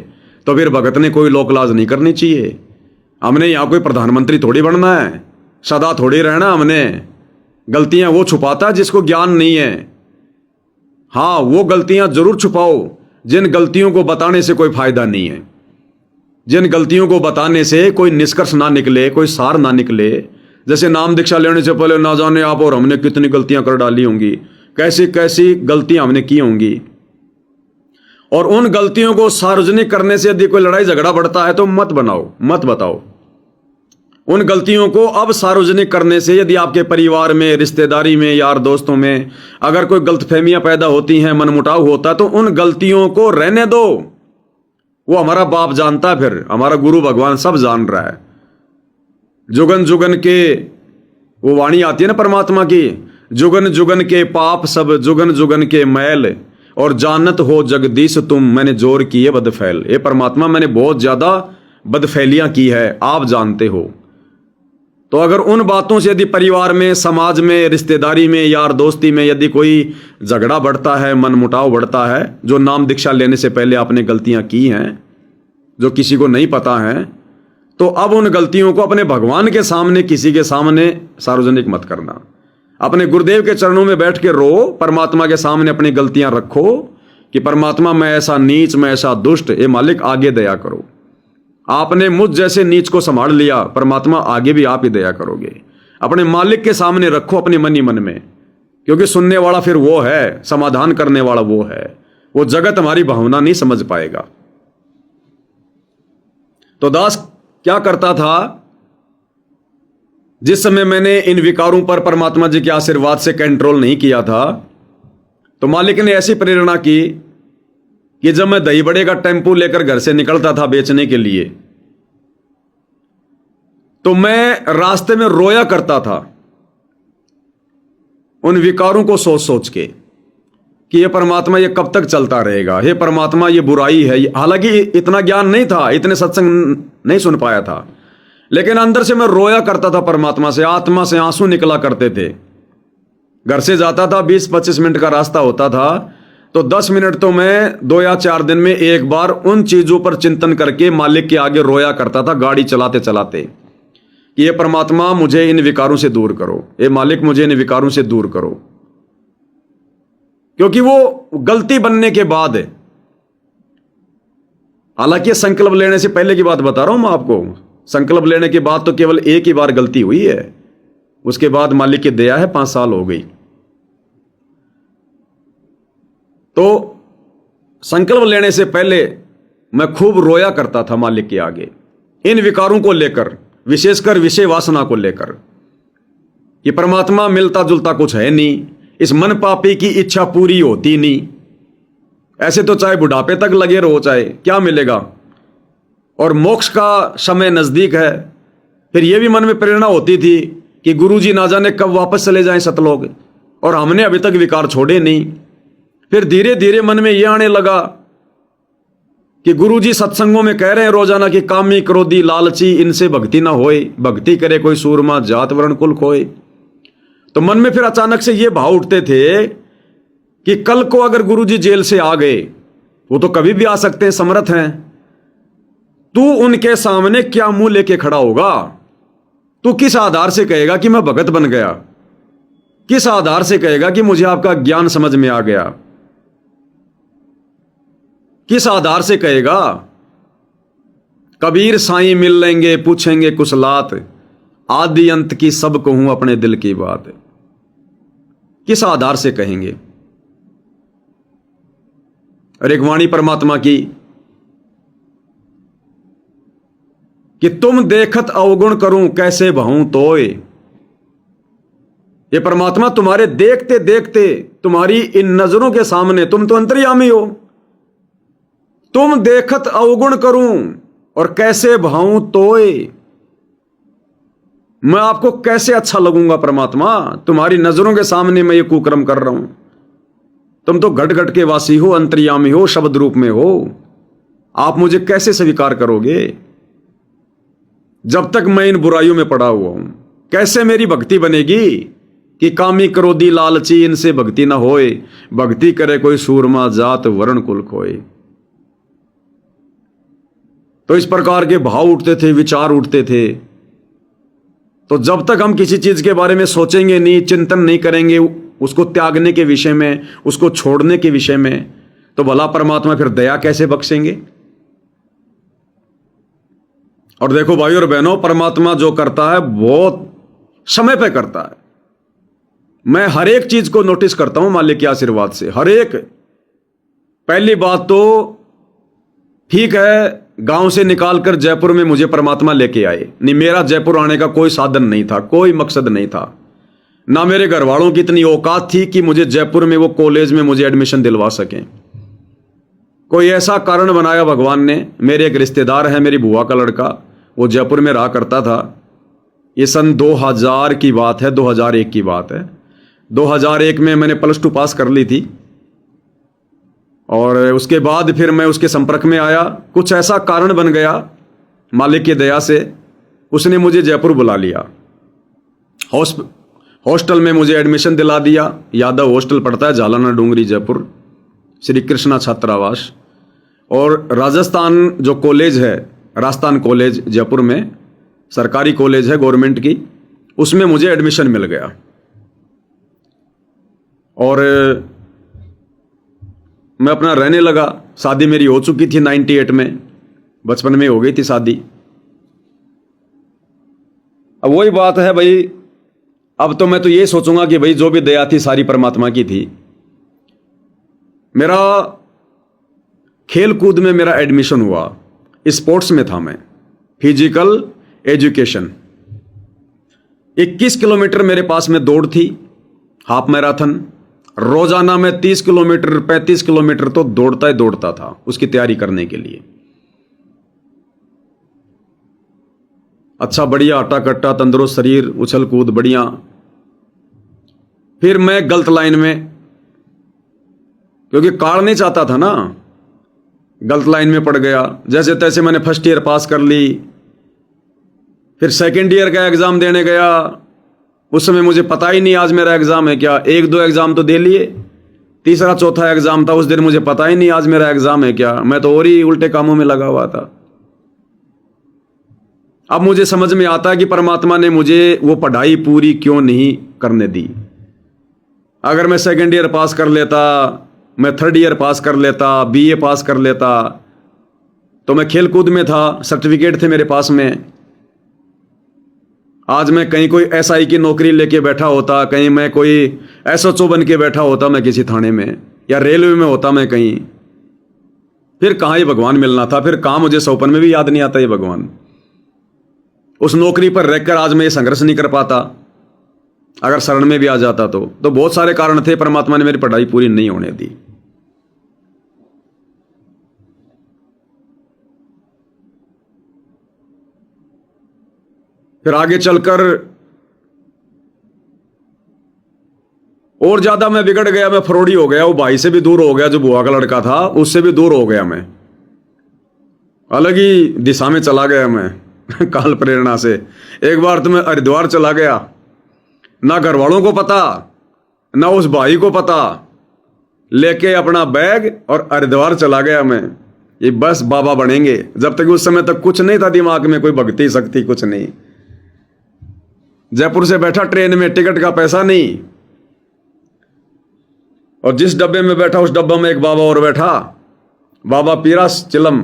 तो फिर भगत ने कोई लोकलाज नहीं करनी चाहिए। हमने यहां कोई प्रधानमंत्री थोड़ी बनना है, सदा थोड़ी रहना। हमने गलतियां वो छुपाता है जिसको ज्ञान नहीं है। हां, वो गलतियां जरूर छुपाओ जिन गलतियों को बताने से कोई फायदा नहीं है, जिन गलतियों को बताने से कोई निष्कर्ष ना निकले, कोई सार ना निकले। जैसे नाम दीक्षा लेने से पहले ना जाने आप और हमने कितनी गलतियां कर डाली होंगी, कैसी कैसी गलतियां हमने की होंगी, और उन गलतियों को सार्वजनिक करने से यदि कोई लड़ाई झगड़ा बढ़ता है तो मत बनाओ, मत बताओ। उन गलतियों को अब सार्वजनिक करने से यदि आपके परिवार में, रिश्तेदारी में, यार दोस्तों में अगर कोई गलतफहमियां पैदा होती हैं, मनमुटाव होता है, तो उन गलतियों को रहने दो। वो हमारा बाप जानता है, फिर हमारा गुरु भगवान सब जान रहा है। जुगन जुगन के, वो वाणी आती है ना परमात्मा की, जुगन जुगन के पाप सब, जुगन जुगन के मैल, और जानत हो जगदीश तुम, मैंने जोर किए बदफैल। ये परमात्मा, मैंने बहुत ज्यादा बदफैलियां की है, आप जानते हो। तो अगर उन बातों से यदि परिवार में, समाज में, रिश्तेदारी में, यार दोस्ती में यदि कोई झगड़ा बढ़ता है, मनमुटाव बढ़ता है, जो नाम दीक्षा लेने से पहले आपने गलतियां की हैं, जो किसी को नहीं पता है, तो अब उन गलतियों को अपने भगवान के सामने, किसी के सामने सार्वजनिक मत करना। अपने गुरुदेव के चरणों में बैठ के रो, परमात्मा के सामने अपनी गलतियां रखो कि परमात्मा, मैं ऐसा नीच, मैं ऐसा दुष्ट, ये मालिक आगे दया करो। आपने मुझ जैसे नीच को संभाल लिया, परमात्मा आगे भी आप ही दया करोगे। अपने मालिक के सामने रखो, अपने मन ही मन में, क्योंकि सुनने वाला फिर वो है, समाधान करने वाला वो है। वो जगत हमारी भावना नहीं समझ पाएगा। तो दास क्या करता था, जिस समय मैंने इन विकारों पर परमात्मा जी के आशीर्वाद से कंट्रोल नहीं किया था, तो मालिक ने ऐसी प्रेरणा की कि जब मैं दही बड़े का टेम्पो लेकर घर से निकलता था बेचने के लिए, तो मैं रास्ते में रोया करता था उन विकारों को सोच सोच के कि ये परमात्मा, ये कब तक चलता रहेगा, हे परमात्मा, ये बुराई है। हालांकि इतना ज्ञान नहीं था, इतने सत्संग नहीं सुन पाया था, लेकिन अंदर से मैं रोया करता था परमात्मा से, आत्मा से आंसू निकला करते थे। घर से जाता था, 20-25 मिनट का रास्ता होता था, तो 10 मिनट तो मैं 2 या 4 दिन में एक बार उन चीजों पर चिंतन करके मालिक के आगे रोया करता था, गाड़ी चलाते चलाते, कि ये परमात्मा, मुझे इन विकारों से दूर करो, ये मालिक, मुझे इन विकारों से दूर करो। क्योंकि वो गलती बनने के बाद, हालांकि संकल्प लेने से पहले की बात बता रहा हूं मैं आपको, संकल्प लेने के बाद तो केवल एक ही बार गलती हुई है, उसके बाद मालिक की दया है 5 साल हो गई। तो संकल्प लेने से पहले मैं खूब रोया करता था मालिक के आगे, इन विकारों को लेकर, विशेषकर विषय वासना को लेकर, कि परमात्मा, मिलता जुलता कुछ है नहीं, इस मन पापी की इच्छा पूरी होती नहीं, ऐसे तो चाहे बुढ़ापे तक लगे रहो, चाहे क्या मिलेगा, और मोक्ष का समय नजदीक है, फिर ये भी मन में प्रेरणा होती थी कि गुरुजी ना जाने कब वापस चले जाएं सतलोक, और हमने अभी तक विकार छोड़े नहीं। फिर धीरे धीरे मन में यह आने लगा कि गुरुजी सत्संगों में कह रहे हैं रोजाना कि कामी क्रोधी लालची इनसे भक्ति ना होए, भक्ति करे कोई सूरमा जात वर्ण कुल खोए। तो मन में फिर अचानक से ये भाव उठते थे कि कल को अगर गुरुजी जेल से आ गए, वो तो कभी भी आ सकते हैं, समर्थ हैं, तू उनके सामने क्या मुंह लेके खड़ा होगा? तू किस आधार से कहेगा कि मैं भगत बन गया? किस आधार से कहेगा कि मुझे आपका ज्ञान समझ में आ गया? किस आधार से कहेगा? कबीर साईं मिल लेंगे पूछेंगे कुशलात, आदि अंत की सब कहूं अपने दिल की बात। किस आधार से कहेंगे? और एक वाणी परमात्मा की कि तुम देखत अवगुण करूं कैसे भऊं तोय। ये परमात्मा तुम्हारे देखते देखते, तुम्हारी इन नजरों के सामने, तुम तो अंतर्यामी हो, तुम देखत अवगुण करूं और कैसे भाऊं तोय। मैं आपको कैसे अच्छा लगूंगा परमात्मा? तुम्हारी नजरों के सामने मैं ये कुकर्म कर रहा हूं। तुम तो घट घट के वासी हो, अंतर्यामी हो, शब्द रूप में हो, आप मुझे कैसे स्वीकार करोगे जब तक मैं इन बुराइयों में पड़ा हुआ हूं? कैसे मेरी भक्ति बनेगी कि कामी क्रोधी लालची इनसे भक्ति ना होए, भक्ति करे कोई सूरमा जात वर्ण कुल खोए। तो इस प्रकार के भाव उठते थे, विचार उठते थे। तो जब तक हम किसी चीज के बारे में सोचेंगे नहीं, चिंतन नहीं करेंगे उसको त्यागने के विषय में, उसको छोड़ने के विषय में, तो भला परमात्मा फिर दया कैसे बख्शेंगे? और देखो भाई और बहनों, परमात्मा जो करता है बहुत समय पे करता है। मैं हर एक चीज को नोटिस करता हूं मालिक के आशीर्वाद से, हर एक। पहली बात तो ठीक है, गांव से निकालकर जयपुर में मुझे परमात्मा लेके आए। नहीं, मेरा जयपुर आने का कोई साधन नहीं था, कोई मकसद नहीं था, ना मेरे घर वालों की इतनी औकात थी कि मुझे जयपुर में वो कॉलेज में मुझे एडमिशन दिलवा सकें। कोई ऐसा कारण बनाया भगवान ने। मेरे एक रिश्तेदार है, मेरी बुआ का लड़का, वो जयपुर में रहा करता था। ये सन 2000 की बात है, 2001 की बात है। 2001 में मैंने +2 पास कर ली थी, और उसके बाद फिर मैं उसके संपर्क में आया। कुछ ऐसा कारण बन गया मालिक की दया से, उसने मुझे जयपुर बुला लिया। हॉस्टल में मुझे एडमिशन दिला दिया। यादव हॉस्टल पड़ता है, झालाना डूंगरी, जयपुर, श्री कृष्णा छात्रावास। और राजस्थान जो कॉलेज है, राजस्थान कॉलेज जयपुर में, सरकारी कॉलेज है गवर्नमेंट की, उसमें मुझे एडमिशन मिल गया। और मैं अपना रहने लगा। शादी मेरी हो चुकी थी 98 में, बचपन में हो गई थी शादी। अब वही बात है भाई, अब तो मैं तो ये सोचूंगा कि भाई जो भी दया थी सारी परमात्मा की थी। मेरा खेल कूद में मेरा एडमिशन हुआ, स्पोर्ट्स में था मैं, फिजिकल एजुकेशन। 21 किलोमीटर मेरे पास में दौड़ थी, हाफ मैराथन। रोजाना मैं 30 किलोमीटर 35 किलोमीटर तो दौड़ता ही दौड़ता था उसकी तैयारी करने के लिए। अच्छा बढ़िया हट्टा कट्टा तंदुरुस्त शरीर, उछल कूद बढ़िया। फिर मैं गलत लाइन में, क्योंकि कार नहीं चाहता था ना, गलत लाइन में पड़ गया। जैसे तैसे मैंने फर्स्ट ईयर पास कर ली। फिर सेकंड ईयर का एग्जाम देने गया। उस समय मुझे पता ही नहीं आज मेरा एग्जाम है क्या। 1-2 एग्जाम तो दे लिए, तीसरा चौथा एग्जाम था उस दिन, मुझे पता ही नहीं आज मेरा एग्जाम है क्या। मैं तो और ही उल्टे कामों में लगा हुआ था। अब मुझे समझ में आता है कि परमात्मा ने मुझे वो पढ़ाई पूरी क्यों नहीं करने दी। अगर मैं सेकंड ईयर पास कर लेता, मैं थर्ड ईयर पास कर लेता, बीए पास कर लेता, तो मैं खेल कूद में था, सर्टिफिकेट थे मेरे पास में, आज मैं कहीं कोई एसआई की नौकरी लेके बैठा होता, कहीं मैं कोई एसएचओ बन के बैठा होता मैं किसी थाने में, या रेलवे में होता मैं कहीं। फिर कहाँ ये भगवान मिलना था, फिर कहाँ मुझे सौपन में भी याद नहीं आता ये भगवान। उस नौकरी पर रहकर आज मैं ये संघर्ष नहीं कर पाता, अगर शरण में भी आ जाता तो बहुत सारे कारण थे, परमात्मा ने मेरी पढ़ाई पूरी नहीं होने दी। फिर आगे चलकर और ज्यादा मैं बिगड़ गया, मैं फरोड़ी हो गया, वो भाई से भी दूर हो गया, जो बुआ का लड़का था उससे भी दूर हो गया, मैं अलग ही दिशा में चला गया मैं काल प्रेरणा से। एक बार तो मैं हरिद्वार चला गया, ना घर वालों को पता ना उस भाई को पता, लेके अपना बैग और हरिद्वार चला गया मैं। ये बस बाबा बनेंगे, जब तक उस समय तक कुछ नहीं था दिमाग में, कोई भक्ति शक्ति कुछ नहीं। जयपुर से बैठा ट्रेन में, टिकट का पैसा नहीं, और जिस डब्बे में बैठा उस डब्बा में एक बाबा और बैठा, बाबा पीरास चिलम।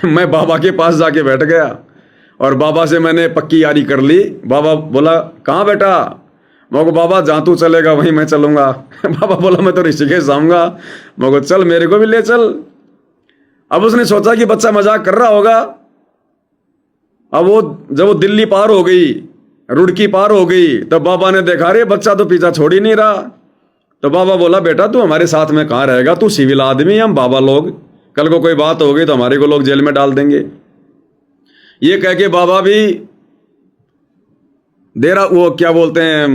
मैं बाबा के पास जाके बैठ गया और बाबा से मैंने पक्की यारी कर ली। बाबा बोला कहाँ बैठा? मैं को बाबा जहाँ तू चलेगा वहीं मैं चलूंगा। बाबा बोला मैं तो ऋषिकेश जाऊंगा। मैं को चल मेरे को भी ले चल। अब उसने सोचा कि बच्चा मजाक कर रहा होगा। अब वो जब वो दिल्ली पार हो गई, रुड़की पार हो गई, तब बाबा ने देखा रे बच्चा तो पीछा छोड़ ही नहीं रहा। तो बाबा बोला बेटा तू हमारे साथ में कहाँ रहेगा, तू सिविल आदमी, हम बाबा लोग, कल को कोई बात हो गई तो हमारे को लोग जेल में डाल देंगे। ये कह के बाबा भी देरा वो क्या बोलते हैं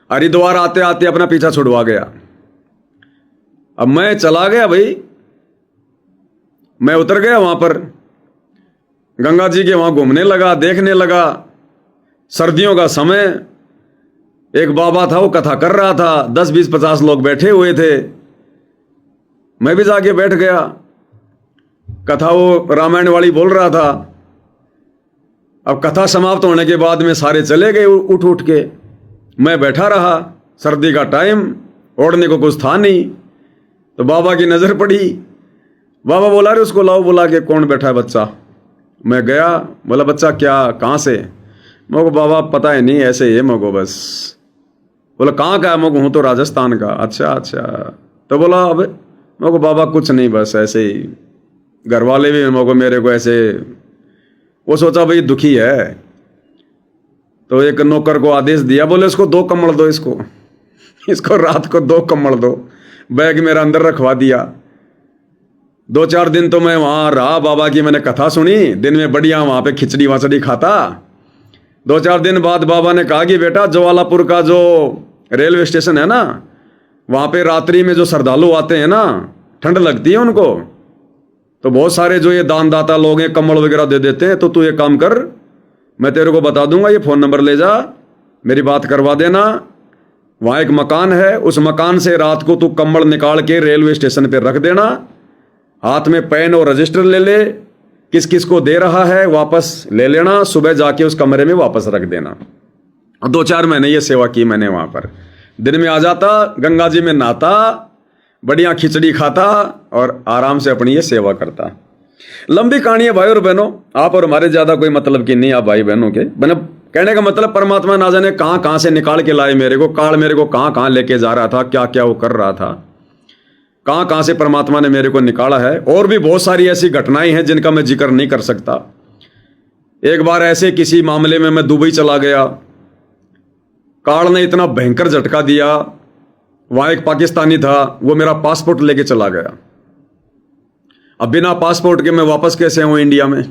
हरिद्वार आते आते अपना पीछा छुड़वा गया। अब मैं चला गया भाई, मैं उतर गया वहां पर गंगा जी के वहां घूमने लगा, देखने लगा। सर्दियों का समय, एक बाबा था वो कथा कर रहा था, 10 20 50 लोग बैठे हुए थे। मैं भी जाके बैठ गया, कथा वो रामायण वाली बोल रहा था। अब कथा समाप्त होने के बाद में सारे चले गए उठ उठ के, मैं बैठा रहा। सर्दी का टाइम, ओढ़ने को कुछ था नहीं। तो बाबा की नजर पड़ी, बाबा बोला रे उसको लाओ, बोला कि कौन बैठा है बच्चा। मैं गया, बोला बच्चा क्या, कहाँ से? मैं को बाबा पता है नहीं, ऐसे ही है मैं को बस। बोला कहाँ का है? मैं को हूँ तो राजस्थान का। अच्छा अच्छा। तो बोला अब मैं को बाबा कुछ नहीं, बस ऐसे ही। घर वाले भी मेरे को ऐसे, वो सोचा भाई दुखी है, तो एक नौकर को आदेश दिया, बोले इसको 2 कम्बल दो, इसको रात को 2 कम्बल दो। बैग मेरा अंदर रखवा दिया। 2-4 दिन तो मैं वहां रहा, बाबा की मैंने कथा सुनी, दिन में बढ़िया वहां पे खिचड़ी वचड़ी खाता। 2-4 दिन बाद बाबा ने कहा कि बेटा ज्वालापुर का जो रेलवे स्टेशन है ना, वहां पे रात्रि में जो श्रद्धालु आते हैं ना, ठंड लगती है उनको, तो बहुत सारे जो ये दानदाता लोग हैं कम्बल वगैरह दे देते हैं। तो तू ये काम कर, मैं तेरे को बता दूंगा, ये फोन नंबर ले जा, मेरी बात करवा देना। वहां एक मकान है, उस मकान से रात को तू कम्बल निकाल के रेलवे स्टेशन पे रख देना, हाथ में पेन और रजिस्टर ले ले, किस किस को दे रहा है वापस ले लेना, सुबह जाके उस कमरे में वापस रख देना। 2-4 महीने ये सेवा की मैंने वहां पर। दिन में आ जाता, गंगा जी में नहाता, बढ़िया खिचड़ी खाता और आराम से अपनी ये सेवा करता। लंबी कहानी है भाई और बहनों, आप और हमारे ज्यादा कोई मतलब की नहीं, आप भाई बहनों के। मैंने कहने का मतलब परमात्मा ना जाने कहां कहां से निकाल के लाए मेरे को, काल मेरे को कहां कहां लेके जा रहा था, क्या क्या वो कर रहा था, कहां कहां से परमात्मा ने मेरे को निकाला है। और भी बहुत सारी ऐसी घटनाएं हैं जिनका मैं जिक्र नहीं कर सकता। एक बार ऐसे किसी मामले में मैं दुबई चला गया, काल ने इतना भयंकर झटका दिया। वहां एक पाकिस्तानी था, वो मेरा पासपोर्ट लेके चला गया। अब बिना पासपोर्ट के मैं वापस कैसे आऊं इंडिया में?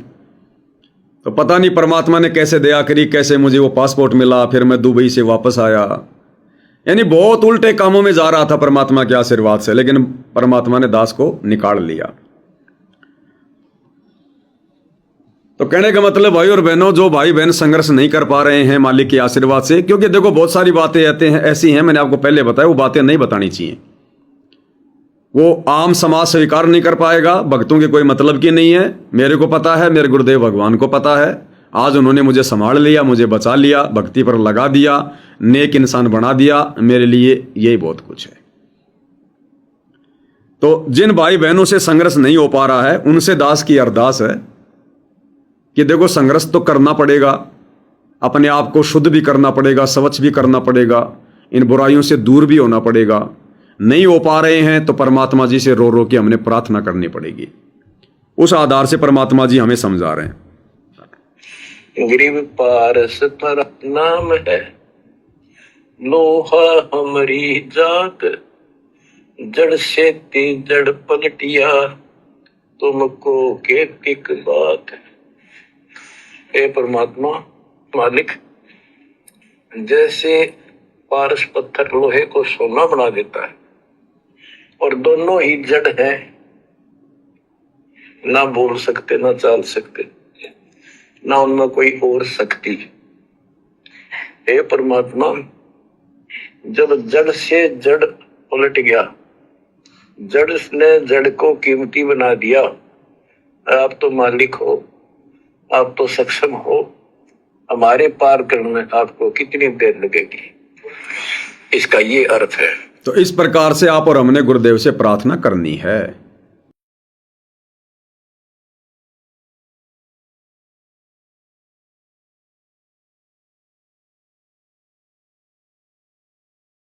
तो पता नहीं परमात्मा ने कैसे दया करी, कैसे मुझे वो पासपोर्ट मिला, फिर मैं दुबई से वापस आया। यानी बहुत उल्टे कामों में जा रहा था परमात्मा के आशीर्वाद से, लेकिन परमात्मा ने दास को निकाल लिया। तो कहने का मतलब भाई और बहनों, जो भाई बहन संघर्ष नहीं कर पा रहे हैं मालिक के आशीर्वाद से, क्योंकि देखो बहुत सारी बातें ऐसी हैं, मैंने आपको पहले बताया, वो बातें नहीं बतानी चाहिए। वो आम समाज स्वीकार नहीं कर पाएगा, भक्तों के कोई मतलब की नहीं है। मेरे को पता है, मेरे गुरुदेव भगवान को पता है। आज उन्होंने मुझे संभाल लिया, मुझे बचा लिया, भक्ति पर लगा दिया, नेक इंसान बना दिया। मेरे लिए यही बहुत कुछ है। तो जिन भाई बहनों से संघर्ष नहीं हो पा रहा है, उनसे दास की अरदास है कि देखो संघर्ष तो करना पड़ेगा, अपने आप को शुद्ध भी करना पड़ेगा, स्वच्छ भी करना पड़ेगा, इन बुराइयों से दूर भी होना पड़ेगा। नहीं हो पा रहे हैं तो परमात्मा जी से रो रो के हमने प्रार्थना करनी पड़ेगी। उस आधार से परमात्मा जी हमें समझा रहे हैं। गिरिव पारस पर नाम है, लोहा हमारी जात, जड़ से जड़ पलटिया, तुमको के टिक बात। हे परमात्मा, मालिक जैसे पारस पत्थर लोहे को सोना बना देता है, और दोनों ही जड़ हैं, ना बोल सकते ना चाल सकते, ना उनमें कोई और शक्ति। हे परमात्मा, जब जड़ से जड़ उलट गया, जड़ ने जड़ को कीमती बना दिया, आप तो मालिक हो, आप तो सक्षम हो, हमारे पार करने में आपको कितनी देर लगेगी? इसका ये अर्थ है। तो इस प्रकार से आप और हमने गुरुदेव से प्रार्थना करनी है।